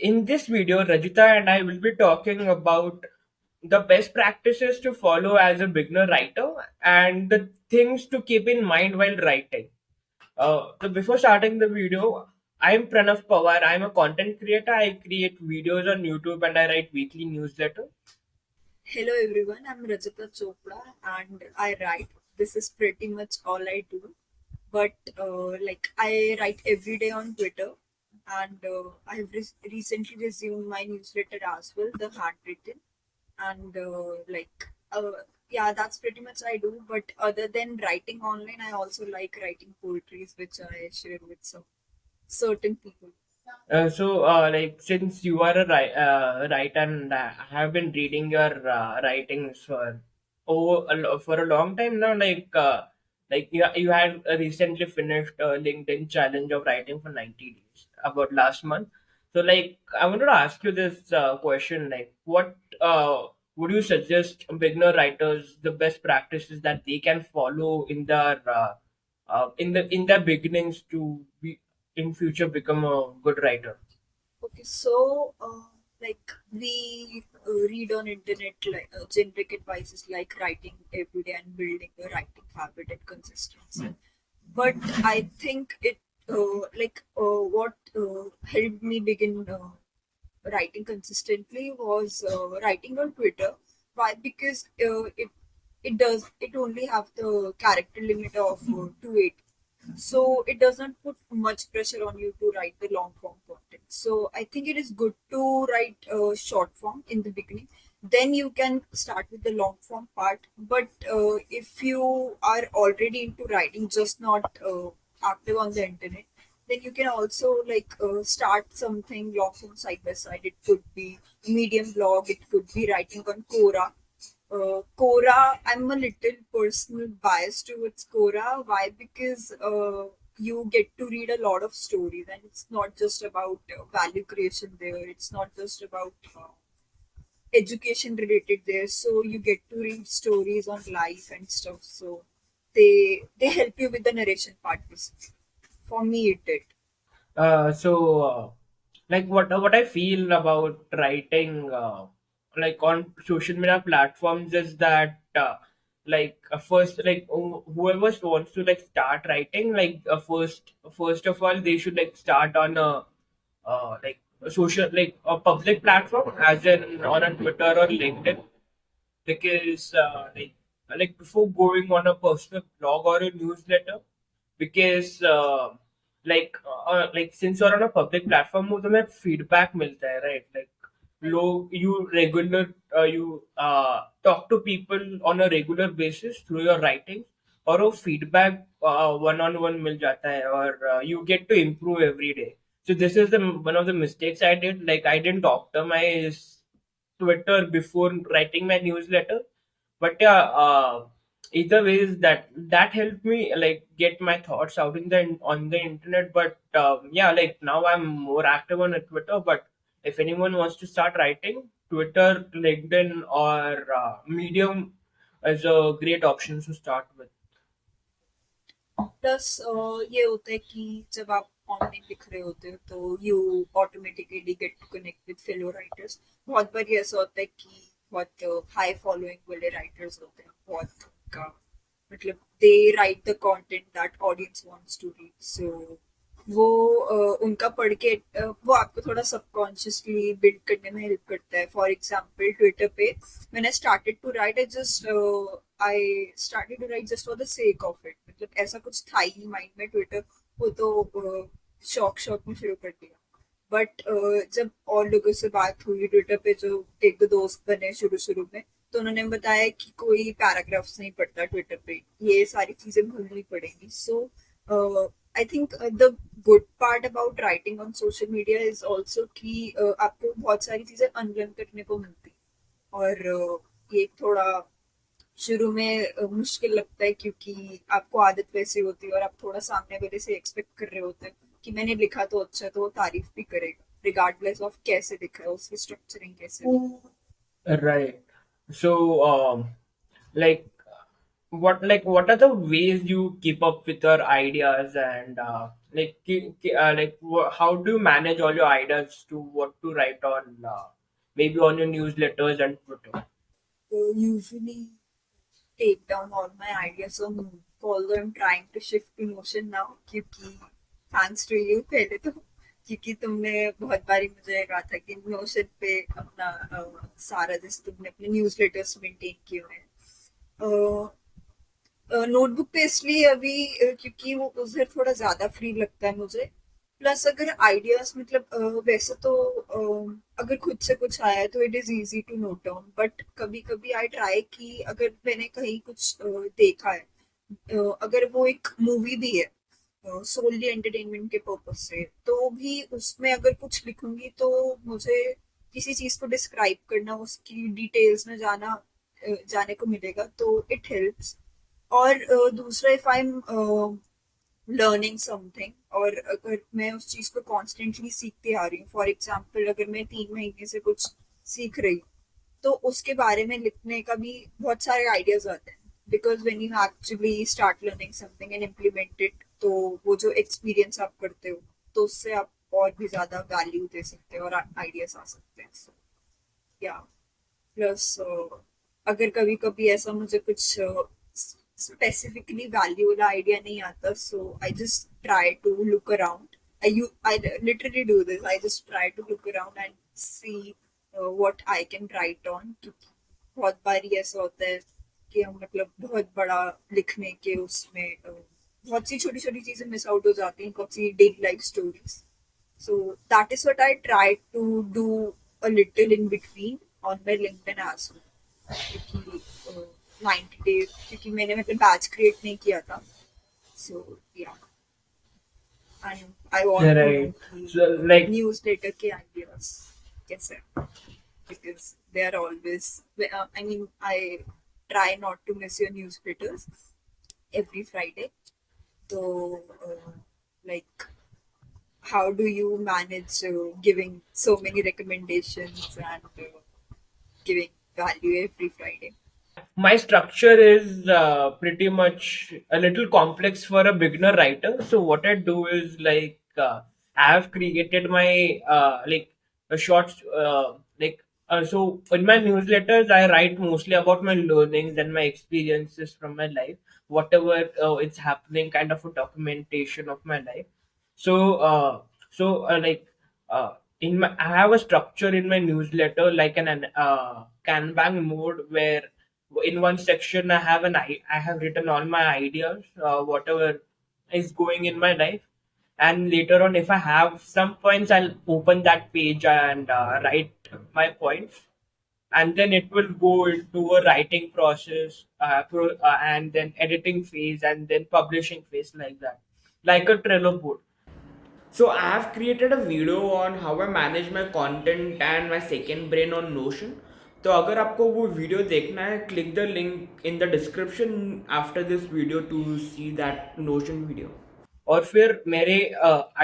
In this video, Rajita and I will be talking about the best practices to follow as a beginner writer and the things to keep in mind while writing. So before starting the video, I'm Pranav Pawar. I'm a content creator. I create videos on YouTube and I write weekly newsletter. Hello everyone, I'm Rajita Chopra and I write. This is pretty much all I do. But I write every day on Twitter and I have recently resumed my newsletter as well, the handwritten. And yeah, that's pretty much I do. But other than writing online, I also like writing poetries, which I share with some certain people. Like since you are a writer and I have been reading your writings for a long time now, like you had recently finished a LinkedIn challenge of writing for 90 days about last month. So like I wanted to ask you this question, like what would you suggest beginner writers the best practices that they can follow in their in their beginnings to be in future become a good writer? Okay, so we read on internet like generic advices like writing every day and building a writing habit and consistency. But I think what helped me begin writing consistently was writing on Twitter. Why? Because it only have the character limit of 280, so it does not put much pressure on you to write the long form content. So I think it is good to write short form in the beginning, then you can start with the long form part. But if you are already into writing, just not active on the internet, then you can also start something long form side by side. It could be medium blog, it could be writing on Quora, I'm a little personal bias towards Quora. Why? Because you get to read a lot of stories, and it's not just about value creation there. It's not just about education related there. So you get to read stories on life and stuff. So they help you with the narration part. Basically. For me, it did. Like what I feel about writing like on social media platforms is that first like whoever wants to like start writing first of all they should like start on a social like a public platform as in on a Twitter or LinkedIn because like before going on a personal blog or a newsletter because like since you're on a public platform वो तुम्हें feedback मिलता है right like लोग you regular you talk to people on a regular basis through your writing और वो feedback one on one मिल जाता है और you get to improve every day. So this is the one of the mistakes I did. Like I didn't optimize Twitter before writing my newsletter. But yeah, either ways that helped me like get my thoughts out in the on the internet. But yeah, like now I'm more active on Twitter. But if anyone wants to start writing, Twitter, LinkedIn, or Medium is a great option to start with. Plus ये होता है कि जब आप online लिख रहे होते हो तो you automatically get to connect with fellow writers. बहुत बार ऐसा होता है कि बहुत हाई फॉलोइंग वाले राइटर्स होते हैं, बहुत उनका मतलब they write the content that audience wants to read. So वो उनका पढ़ के वो आपको थोड़ा सबकॉन्शियसली बिल्ड करने में हेल्प करता है. फॉर एग्जाम्पल ट्विटर पे when I started to write, I started to write just for the sake of it. मतलब ऐसा कुछ था ही नहीं माइंड में. ट्विटर वो तो शौक शौक में शुरू कर दिया. बट जब और लोगों से बात हुई ट्विटर पे, जो एक दो दोस्त बने शुरू शुरू में, तो उन्होंने बताया कि कोई पैराग्राफ्स नहीं पढ़ता ट्विटर पे, ये सारी चीजें भूलनी पड़ेंगी. So I think the good part about writing on social media is also कि आपको बहुत सारी चीजें अनलर्न करने को मिलती. और ये थोड़ा शुरू में मुश्किल लगता है क्योंकि आपको आदत वैसी होती है और आप थोड़ा सामने वाले से एक्सपेक्ट कर रहे होते हैं कि मैंने लिखा तो अच्छा है, तो वो तारीफ भी करेगा रिगार्डलेस ऑफ कैसे लिखा है, उसकी स्ट्रक्चरिंग कैसे है. Right. So, like what are the ways you keep up with your ideas and how do you manage all your ideas to what to write on, maybe on your newsletters and Twitter? Usually take down all my ideas on Notion. Although I'm trying to shift to Notion now क्योंकि thanks to you पहले तो क्योंकि तुमने बहुत बारी मुझे कहा था कि Notion पे अपना सारा जैसे तुमने अपने न्यूज़लेटर्स मेंटेन किए हुए हैं नोटबुक पे इसलिए अभी क्योंकि वो उधर थोड़ा ज्यादा फ्री लगता है मुझे प्लस अगर आइडियाज मतलब वैसे तो अगर खुद से कुछ आया है तो it is easy to note down but कभी कभी आई ट्राई कि अगर मैंने कहीं कुछ देखा है अगर वो एक मूवी भी है सोनली एंटरटेनमेंट के पर्पज से तो भी उसमें अगर कुछ लिखूंगी तो मुझे किसी चीज को डिस्क्राइब करना उसकी डिटेल्स में जाना जाने को मिलेगा तो इट हेल्प्स और दूसरा if I am learning something और अगर मैं उस चीज को कॉन्स्टेंटली सीखती आ रही हूँ फॉर एग्जाम्पल अगर मैं 3 महीने से कुछ सीख रही हूँ तो उसके बारे में लिखने का भी बहुत सारे आइडियाज आते हैं because when you actually start learning something and implement it तो वो जो एक्सपीरियंस आप करते हो तो उससे आप और भी ज्यादा वैल्यू दे सकते हो और आइडियाज आ सकते हैं सो या प्लस अगर कभी कभी ऐसा मुझे कुछ स्पेसिफिकली वैल्यूबल आइडिया नहीं आता so I just try to look around I literally do this. I just try to look around and see what I can write on. क्योंकि बहुत बार ऐसा होता है कि हम मतलब बहुत बड़ा लिखने के उसमें बहुत सी छोटी छोटी चीजें मिस आउट हो जाती हैं बहुत सी daily life stories so that is what I try to do a little in between on my LinkedIn as well. क्योंकि 90 days क्योंकि मैंने मतलब बैच क्रिएट नहीं किया था सो या I want to know Right. कि So, like, न्यूज़लेटर के आइडियाज कैसे because they are always I mean I try not to miss your newsletters every Friday so like how do you manage giving so many recommendations and giving value every Friday? my structure is pretty much a little complex for a beginner writer. So what I do is I have created my a short so in my newsletters I write mostly about my learnings and my experiences from my life, whatever is happening, kind of a documentation of my life. So uh, in my I have a structure in my newsletter like an Kanban mode where in one section I have written all my ideas, whatever is going in my life, and later on if I have some points I'll open that page and write my points, and then it will go into a writing process, and then editing phase and then publishing phase, like that, like a Trello board. So I have created a video on how I manage my content and my second brain on Notion. तो अगर आपको वो video देखना है, click the link in the description after this video to see that Notion video. और फिर मेरे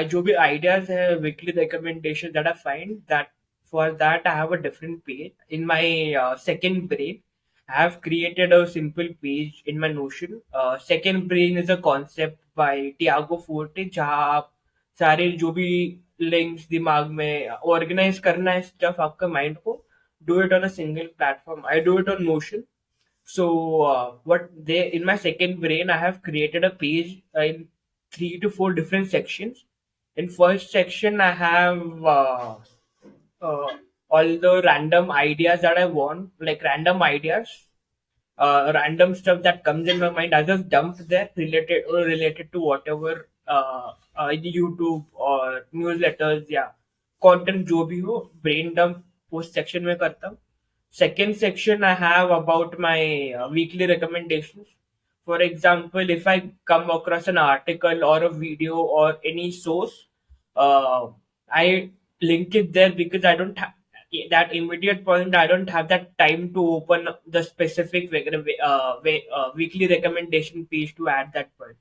जो भी आइडियाज है, weekly recommendation that I find that, for that I have a different page in my second brain. I have created a simple page in my Notion. Second Brain is a concept by Tiago Forte, जहाँ आप सारे जो भी links दिमाग में organise करना है stuff आपका माइंड को, do it on a single platform. I do it on Notion. So what they in my second brain, I have created a page in 3 to 4 different sections. In first section, I have uh, all the random ideas that I want, like random ideas, random stuff that comes in my mind. I just dump there related to whatever YouTube or newsletters, yeah, content जो भी हो, brain dump उस section में करता हूँ. Second section I have about my weekly recommendations. For example, if I come across an article or a video or any source, I link it there because I don't have that immediate point. I don't have that time to open the specific weekly recommendation page to add that point.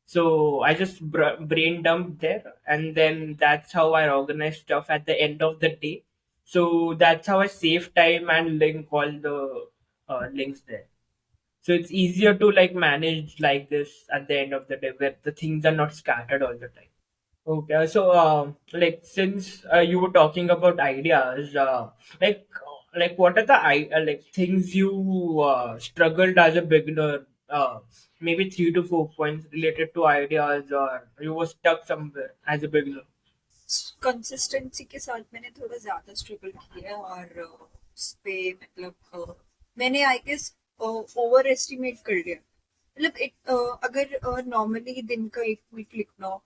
So I just brain dump there, and then that's how I organize stuff at the end of the day. So that's how I save time and link all the links there. So it's easier to like manage like this at the end of the day where the things are not scattered all the time. Okay, so like since you were talking about ideas, like what are the like things you struggled as a beginner? Maybe 3 to 4 points related to ideas, or you were stuck somewhere as a beginner. Consistency के साथ मैंने थोड़ा ज्यादा struggle किया है और उस पे मतलब मैंने आई गेस ओवर एस्टिमेट कर लिया मतलब अगर नॉर्मली दिन का एक ट्वीट लिखना हो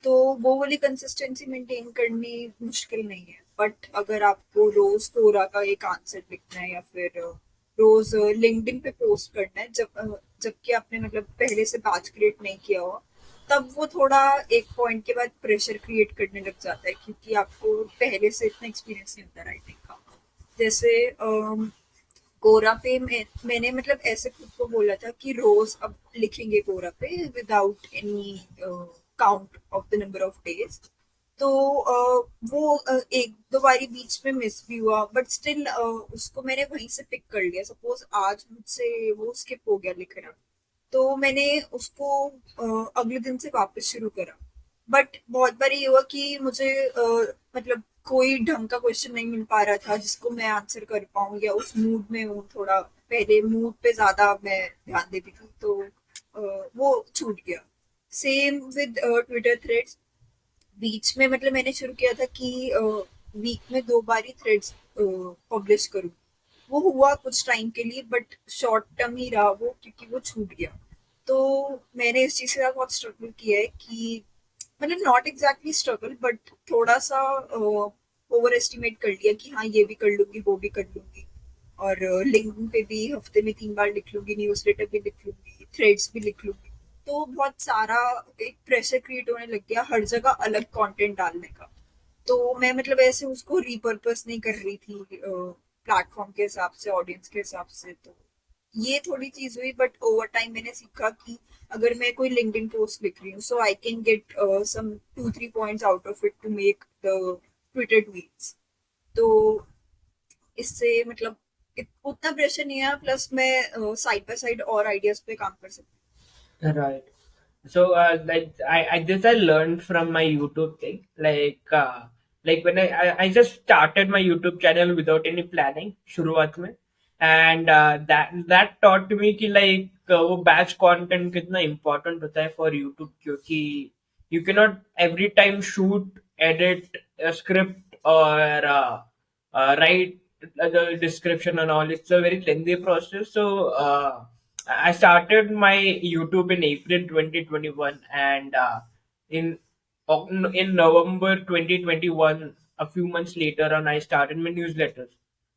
तो वो वाली कंसिस्टेंसी मेंटेन करनी मुश्किल नहीं है बट अगर आपको रोज कोरा का एक आंसर लिखना है या फिर रोज लिंक्डइन पे पोस्ट करना है जबकि आपने मतलब पहले से बैच क्रिएट नहीं किया हो तब वो थोड़ा एक पॉइंट के बाद प्रेशर क्रिएट करने लग जाता है क्योंकि आपको पहले से इतना एक्सपीरियंस नहीं होता राइटिंग का जैसे कोरा पे मैंने मतलब ऐसे खुद को बोला था कि रोज अब लिखेंगे कोरा पे without any count of the number of days तो वो एक दो बारी बीच में मिस भी हुआ बट स्टिल उसको मैंने वहीं से पिक कर लिया सपोज आज मुझसे वो स्किप हो गया लिखना तो मैंने उसको अगले दिन से वापस शुरू करा बट बहुत बार ये हुआ कि मुझे मतलब कोई ढंग का क्वेश्चन नहीं मिल पा रहा था जिसको मैं आंसर कर पाऊँ या उस मूड में हूँ थोड़ा पहले मूड पे ज्यादा मैं ध्यान देती थी तो वो छूट गया सेम विद ट्विटर थ्रेड्स बीच में मतलब मैंने शुरू किया था कि वीक में दो बार ही थ्रेड्स पब्लिश करूँ वो हुआ कुछ टाइम के लिए बट शॉर्ट टर्म ही रहा वो क्योंकि वो छूट गया तो मैंने इस चीज के साथ बहुत स्ट्रगल किया है कि मतलब नॉट एग्जैक्टली स्ट्रगल बट थोड़ा सा ओवर एस्टिमेट कर लिया कि हाँ ये भी कर लूंगी वो भी कर लूंगी और लिंक्डइन पे भी हफ्ते में 3 बार लिख लूंगी न्यूज़लेटर भी लिख लूंगी थ्रेड्स भी लिख लूंगी तो बहुत सारा एक प्रेशर क्रिएट होने लग गया हर जगह अलग कंटेंट डालने का तो मैं मतलब ऐसे उसको रिपर्पस नहीं कर रही थी प्लेटफॉर्म के हिसाब से ऑडियंस के हिसाब से तो ये थोड़ी चीज हुई बट ओवर टाइम मैंने सीखा कि अगर मैं कोई लिंक्डइन पोस्ट लिख रही हूँ so I can get some 2-3 points out of it to make the Twitter tweets तो इससे मतलब उतना प्रेशर नहीं है प्लस मैं साइड बाय साइड और आइडियाज पे काम कर सकती Right. So, like I this I learned from my YouTube thing. Like when I just started my YouTube channel without any planning, शुरुआत में, and that taught me कि like वो batch content कितना important होता है for YouTube क्योंकि you cannot every time shoot, edit a script or write the description and all. It's a very lengthy process. So. I started my YouTube in April 2021, and in in November 2021, a few months later, and I started my newsletters.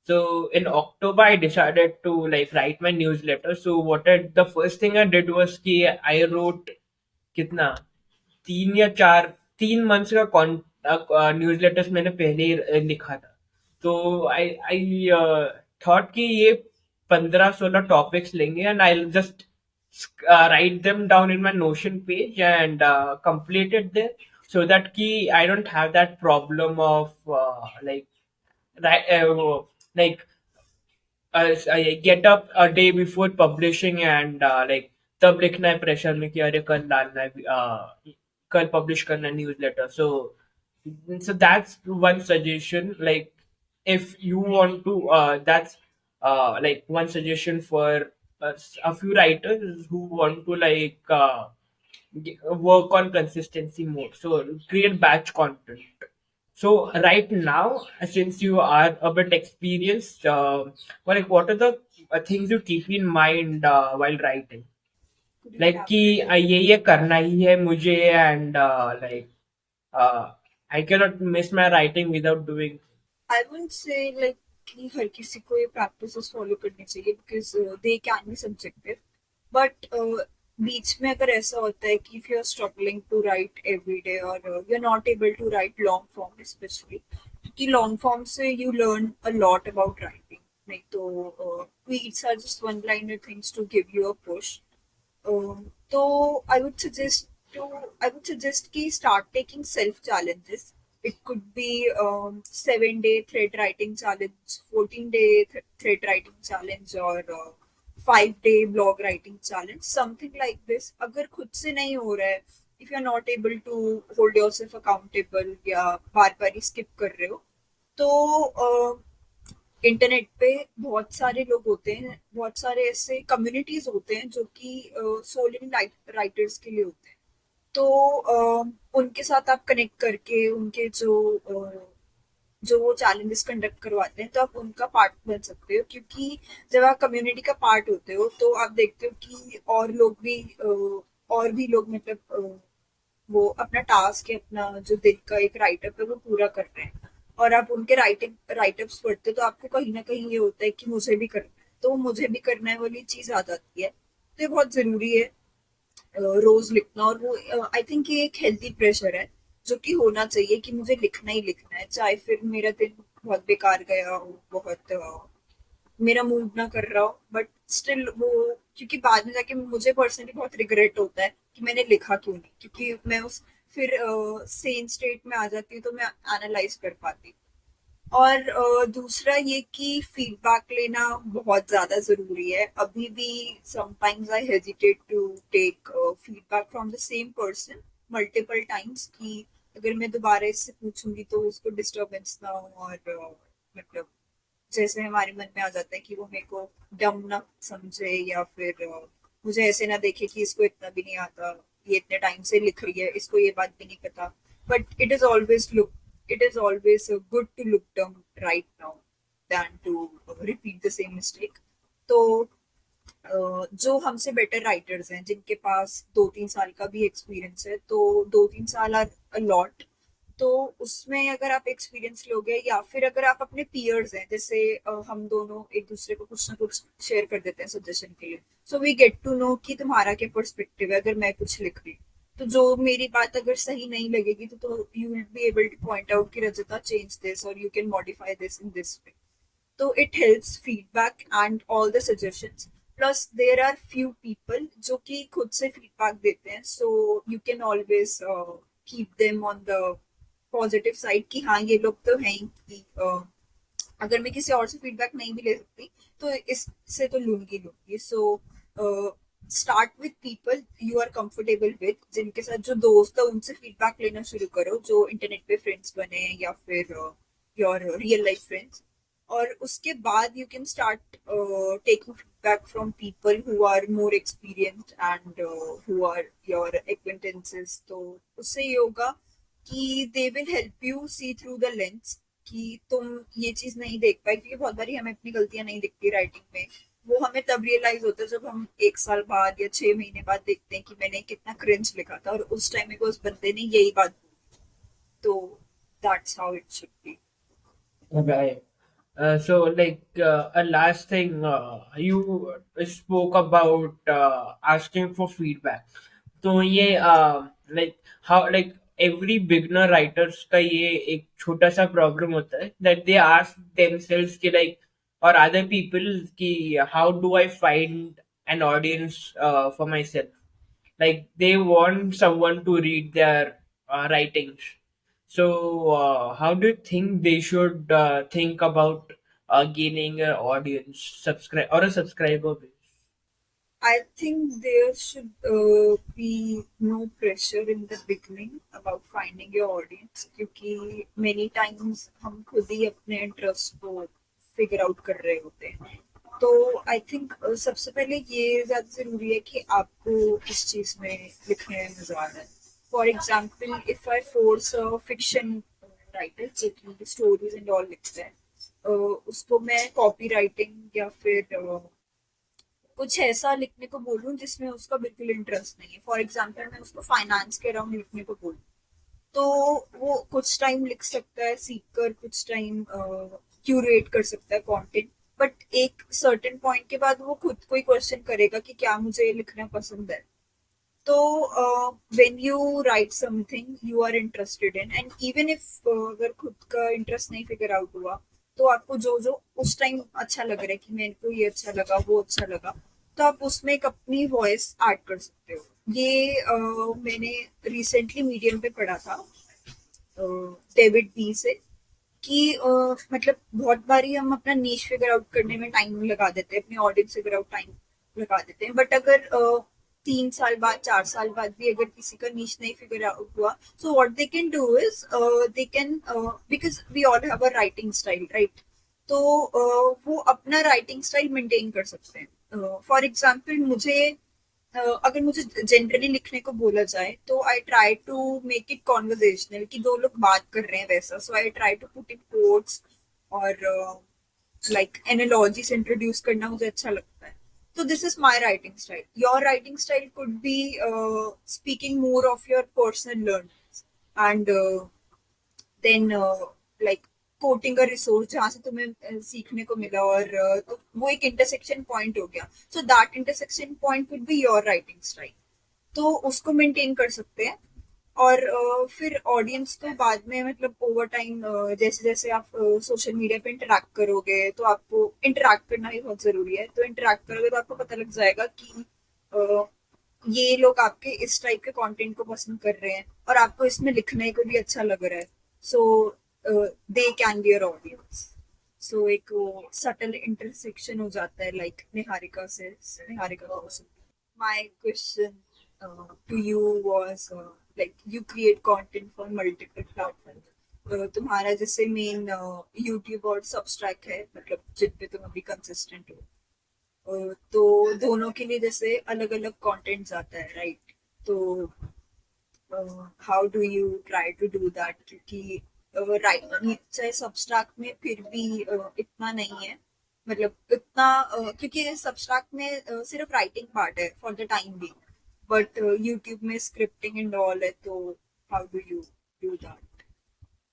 So in October, I decided to like write my newsletter. So the first thing I did was कि I wrote कितना 3 या 4 3 months का newsletters मैंने पहले ही लिखा था तो I thought कि ये 15-16 टॉपिक्स लेंगे and I just write them down in my Notion page and complete it there so that ki I don't have that problem of like I get up a day before publishing and like तब लिखना है pressure में कि अरे कल डालना है कल पब्लिश करना है newsletter so that's one suggestion like if you want to that's like one suggestion for a few writers who want to like work on consistency more so create batch content so right now, since you are a bit experienced, like what are the things you keep in mind while writing? could you Like कि elaborate? ये करना ही है मुझे and like I cannot miss my writing without doing. I wouldn't say like कि हर किसी को ये प्रैक्टिसेस फॉलो करनी चाहिए because they can be subjective but बीच में अगर ऐसा होता है कि if you are struggling to write every day और you are not able to write long form specially क्योंकि लॉन्ग फॉर्म से you learn a lot about writing नहीं तो tweets are just one liner things to give you a push so I would suggest ki start taking self challenges. It could be 7 day thread writing challenge, 14 day thread writing challenge, or 5 day blog writing challenge, something like this. अगर खुद से नहीं हो रहा है if you are not able to hold yourself accountable या बार बार ही skip कर रहे हो, तो इंटरनेट पे बहुत सारे लोग होते हैं, बहुत सारे ऐसे कम्युनिटीज होते हैं जो कि सोलली राइटर्स के लिए होते हैं। तो उनके साथ आप कनेक्ट करके उनके जो वो चैलेंजेस कंडक्ट करवाते हैं, तो आप उनका पार्ट बन सकते हो, क्योंकि जब आप कम्युनिटी का पार्ट होते हो तो आप देखते हो कि और भी लोग मतलब वो अपना टास्क है, अपना जो दिन का एक राइटअप है वो पूरा कर रहे हैं, और आप उनके राइटअप्स पढ़ते हो तो आपको कहीं ना कहीं ये होता है कि मुझे भी करना है, तो मुझे भी करना है वाली चीज आ जाती है। तो ये बहुत जरूरी है रोज लिखना, और वो आई थिंक ये एक हेल्दी प्रेशर है जो कि होना चाहिए कि मुझे लिखना ही लिखना है, चाहे फिर मेरा दिन बहुत बेकार गया हो, बहुत मेरा मूड ना कर रहा हो, बट स्टिल वो, क्योंकि बाद में जाके मुझे पर्सनली बहुत रिग्रेट होता है कि मैंने लिखा क्यों नहीं, क्योंकि मैं उस फिर सेम स्टेट में आ जाती हूँ तो मैं एनालाइज कर पाती हूँ। और दूसरा ये कि फीडबैक लेना बहुत ज्यादा जरूरी है। अभी भी sometimes I hesitate to take feedback from the same person multiple times, कि अगर मैं दोबारा इससे पूछूंगी तो उसको डिस्टरबेंस ना हो, और मतलब जैसे हमारे मन में आ जाता है कि वो मेरे को डम ना समझे, या फिर मुझे ऐसे ना देखे कि इसको इतना भी नहीं आता, ये इतने टाइम से लिख रही है, इसको ये बात भी नहीं पता। But it is always good to look dumb right now than to repeat the same mistake. तो जो हमसे बेटर राइटर्स हैं जिनके पास 2-3 साल का भी एक्सपीरियंस है, तो 2-3 साल आर अलॉट, तो उसमें अगर आप एक्सपीरियंस लोगे, या फिर अगर आप अपने पीयर्स हैं, जैसे हम दोनों एक दूसरे को कुछ ना कुछ शेयर कर देते हैं सजेशन के लिए, so we get to know कि तुम्हारा क्या पर्सपेक्टिव है अगर मैं कुछ लिख रही हूँ। तो जो मेरी बात अगर सही नहीं लगेगी तो you will be able to point out कि रजता चेंज दिस और you can modify this in this way. तो it helps feedback and all the suggestions. Plus there are few people जो कि खुद से फीडबैक देते हैं, so you can always keep them on the positive side कि हाँ ये लोग तो हैं ही, कि अगर मैं किसी और से फीडबैक नहीं भी ले सकती तो इससे तो लूंगी। So start with people you are comfortable with, जिनके साथ जो दोस्त है उनसे फीडबैक लेना शुरू करो, जो इंटरनेट पे फ्रेंड्स बने या फिर योर रियल लाइफ फ्रेंड्स। और उसके बाद you can start taking feedback from people who are more experienced and who are your acquaintances. तो उससे ये होगा कि they will help you see through the lens कि तुम ये चीज नहीं देख पाए, क्योंकि बहुत बारी हमें अपनी गलतियां नहीं दिखती राइटिंग में। वो हमें तब रियलाइज होता है जब हम 1 साल बाद या 6 महीने बाद देखते हैं कि मैंने कितना क्रिंज लिखा था, और उस टाइम में उस बंदे ने यही बात बोली। तो that's how it should be. Right. So, like a last thing, you spoke about asking for feedback. तो ये like how like every beginner writers का ये एक छोटा सा प्रॉब्लम होता है that they ask themselves कि like or other people कि how do I find an audience for myself, like they want someone to read their writings. So how do you think they should think about gaining an audience subscribe or a subscriber base? I think there should be no pressure in the beginning about finding your audience, क्योंकि many times हम खुद ही अपने interest को figure out कर रहे होते हैं। तो आई थिंक सबसे पहले ये ज्यादा जरूरी है कि आपको किस चीज में लिखने में मजा आ रहा है। For example if I force fiction writer जो कि स्टोरीज एंड ऑल लिखते हैं, उसको मैं कॉपी राइटिंग या फिर कुछ ऐसा लिखने को बोलूँ जिसमें उसका बिल्कुल इंटरेस्ट नहीं है, फॉर एग्जाम्पल मैं उसको फाइनेंस के अराउंड लिखने को बोलूँ, तो वो कुछ टाइम लिख सकता है सीख कर, कुछ टाइम क्यूरेट कर सकता है कंटेंट, बट एक सर्टेन पॉइंट के बाद वो खुद को ही क्वेश्चन करेगा कि क्या मुझे लिखना पसंद है। तो when you write something you are interested in, and even if अगर खुद का इंटरेस्ट नहीं फिगर आउट हुआ, तो आपको जो जो उस टाइम अच्छा लग रहा है कि मेरे को ये अच्छा लगा वो अच्छा लगा, तो आप उसमें एक अपनी वॉइस ऐड कर सकते हो। ये मैंने रिसेंटली मीडियम पे पढ़ा था डेविड बी से, कि मतलब बहुत बारी हम अपना नीश फिगर आउट करने में टाइम लगा देते हैं, अपनी ऑडियंस फिगर आउट टाइम लगा देते हैं, बट अगर 3 साल बाद 4 साल बाद भी अगर किसी का नीच नहीं फिगर आउट हुआ, so what they can do is they can, because we all have a writing style, right? तो वो अपना राइटिंग स्टाइल मेंटेन कर सकते हैं। फॉर एग्जाम्पल मुझे, अगर मुझे जनरली लिखने को बोला जाए तो I try to make it conversational, कि दो लोग बात कर रहे हैं वैसा, so I try to put in quotes और लाइक एनालॉजीज इंट्रोड्यूस करना मुझे अच्छा लगता है। तो this is my writing style. Your writing style could be speaking more of your personal learnings and then like quoting a resource जहाँ से तुम्हें सीखने को मिला, और तो वो एक इंटरसेक्शन पॉइंट हो गया। So that intersection point could be your writing style. तो उसको मेंटेन कर सकते हैं। और फिर ऑडियंस को बाद में, मतलब ओवर टाइम, जैसे जैसे आप सोशल मीडिया पे इंटरेक्ट करोगे, तो आपको इंटरेक्ट करना भी बहुत जरूरी है। तो इंटरेक्ट करोगे तो आपको पता लग जाएगा कि अ, ये लोग आपके इस टाइप के कंटेंट को पसंद कर रहे हैं और आपको इसमें लिखने को भी अच्छा लग रहा है। So they can be your audience. So एक वो सटल इंटरसेक्शन हो जाता है, लाइक निहारिका से, निहारिका को। My question to you was like you create content for multiple platforms. तुम्हारा जैसे मेन यूट्यूब और सबस्ट्रैक है, मतलब जिन पे तुम अभी कंसिस्टेंट हो, तो दोनों के लिए जैसे अलग अलग कंटेंट आता है, राइट? तो how do you try to do that? क्योंकि राइट चाहे सबस्ट्रैक में फिर भी इतना नहीं है, मतलब इतना क्योंकि सबस्ट्रैक में सिर्फ राइटिंग पार्ट है फॉर द टाइम भी, बट यूट्यूब में स्क्रिप्टिंग एंड ऑल है। तो how do you do that,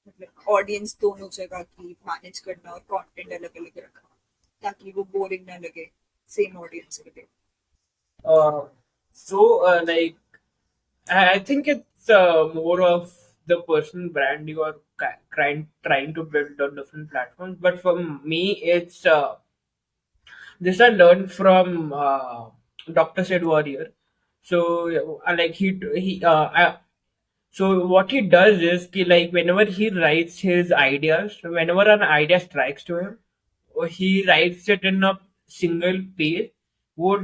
मतलब ऑडियंस दोनों जगह की मैनेज करना और कंटेंट अलग अलग रखना, ताकि वो बोरिंग ना लगे सेम ऑडियंस के लिए। Uh, like, I think it's more of the personal brand you are trying to build on different platforms. But for me, it's this I learned from Doctor Said Warrior. So, like so what he does is कि like whenever he writes his ideas, whenever an idea strikes to him, he writes it in a single page. वो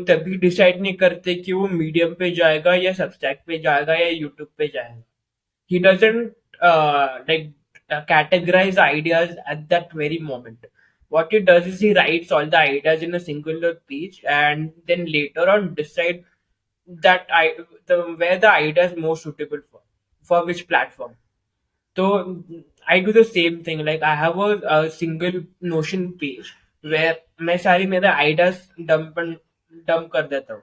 तभी decide नहीं करते कि वो medium पे जाएगा या सब्सटैक पे जाएगा या यूट्यूब पे जाएगा. He doesn't like categorize ideas at that very moment. What he does is he writes all the ideas in a singular page and then later on decide that the where the idea is more suitable for which platform. So I do the same thing. Like I have a single Notion page where मैं सारी मेरे ideas dump कर देता हूँ.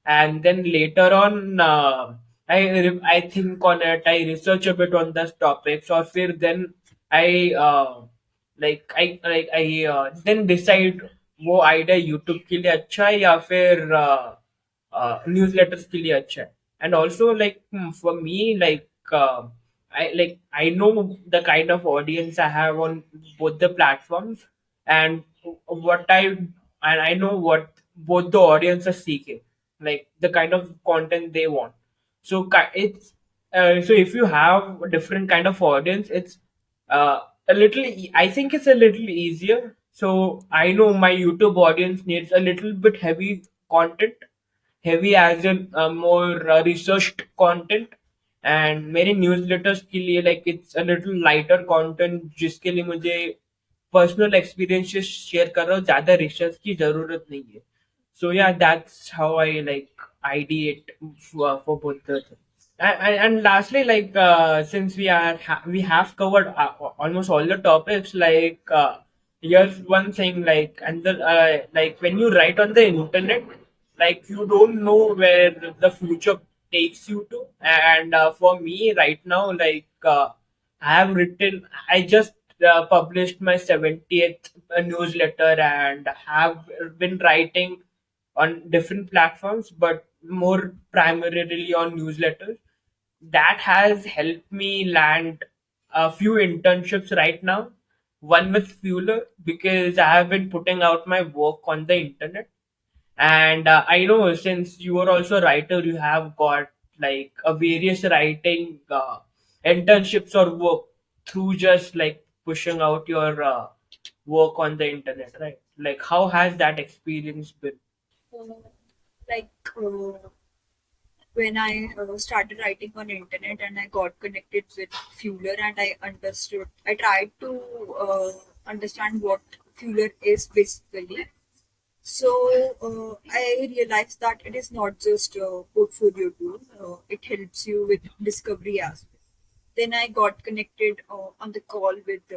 And then later on I think on it, I research a bit on those topics, और फिर then I I then decide वो idea YouTube के लिए अच्छा है या फिर न्यूज़लेटर्स के लिए अच्छा है. And also like for me I know the kind of audience I have on both the platforms, and what I know what both the audience are seeking, like the kind of content they want. So it's so if you have a different kind of audience, it's I think it's a little easier. So I know my YouTube audience needs a little bit heavy content, heavy as in more researched content, and मेरे newsletters के लिए like it's a little lighter content जिसके लिए मुझे personal experiences share कर रहा हूँ, ज्यादा रिसर्च की जरूरत नहीं है. So yeah, that's how I like ideate for both the things. And lastly, like since we have covered almost all the topics, like here's one thing, like and the like when you write on the internet, like you don't know where the future takes you to. And for me right now, like I have written, I just published my 70th newsletter and have been writing on different platforms, but more primarily on newsletters. That has helped me land a few internships right now. One with Fueler because I have been putting out my work on the internet. And I know since you are also a writer, you have got like a various writing internships or work through just like pushing out your work on the internet, right? Like, how has that experience been? Uh, like when I started writing on internet and I got connected with Fueler and I understood. I tried to understand what Fueler is basically. So I realized that it is not just a portfolio tool. It helps you with discovery as well. Then I got connected on the call with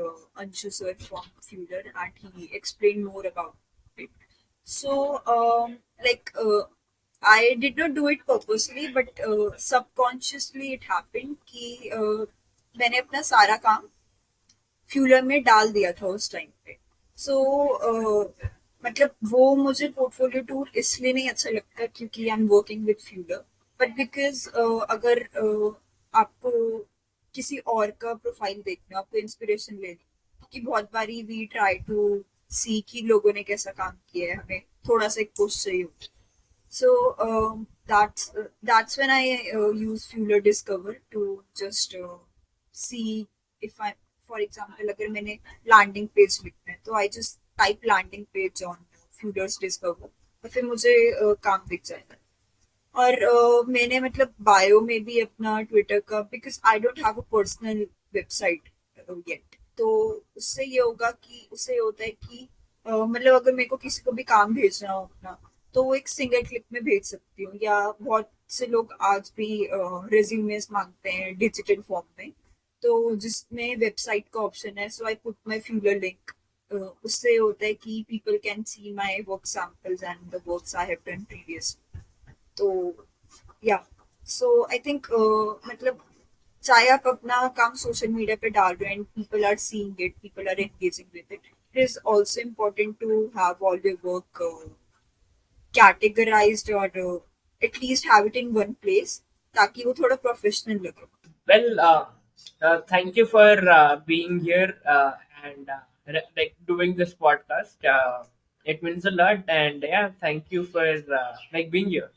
Anshu sir from Fueler, and he explained more about it. So, I did not do it purposely, but subconsciously it happened कि मैंने अपना सारा काम फ्यूलर में डाल दिया था उस टाइम पे. सो मतलब वो मुझे पोर्टफोलियो टूल इसलिए नहीं अच्छा लगता क्योंकि I am working with Fueler, but because अगर आपको किसी और का प्रोफाइल देखना, आपको इंस्पिरेशन लेनी, क्योंकि बहुत बारी वी ट्राई टू सी कि लोगों ने कैसा काम किया है, हमें थोड़ा सा एक पुश चाहिए होता है. So that's when I use Fueler Discover to just see if I, for example, अगर मैंने landing page लिखना है तो I just type landing page on Fuelers Discover और फिर मुझे काम दिख जाएगा. और मैंने मतलब बायो में भी अपना ट्विटर का, because I don't have a personal website yet, तो उससे ये होगा कि उससे ये होता है कि मतलब अगर मेरे को किसी को भी काम भेजना हो अपना, तो वो एक सिंगल क्लिक में भेज सकती हूँ. या बहुत से लोग आज भी रेज्यूमेस मांगते हैं डिजिटल फॉर्म में, तो जिसमें वेबसाइट का ऑप्शन है, सो आई पुट माई फ्यूलर लिंक. उससे होता है कि people can see my work samples and the works I have done previous. तो या सो आई थिंक मतलब चाहे आप अपना काम सोशल मीडिया पे डाल रहे हैं and people are seeing it, people are engaging with it, it is also important to have all your work categorized और at least have it in one place ताकि वो थोड़ा प्रोफेशनल लगे. Well, thank you for being here and like doing this podcast. It means a lot, and yeah, thank you for like being here.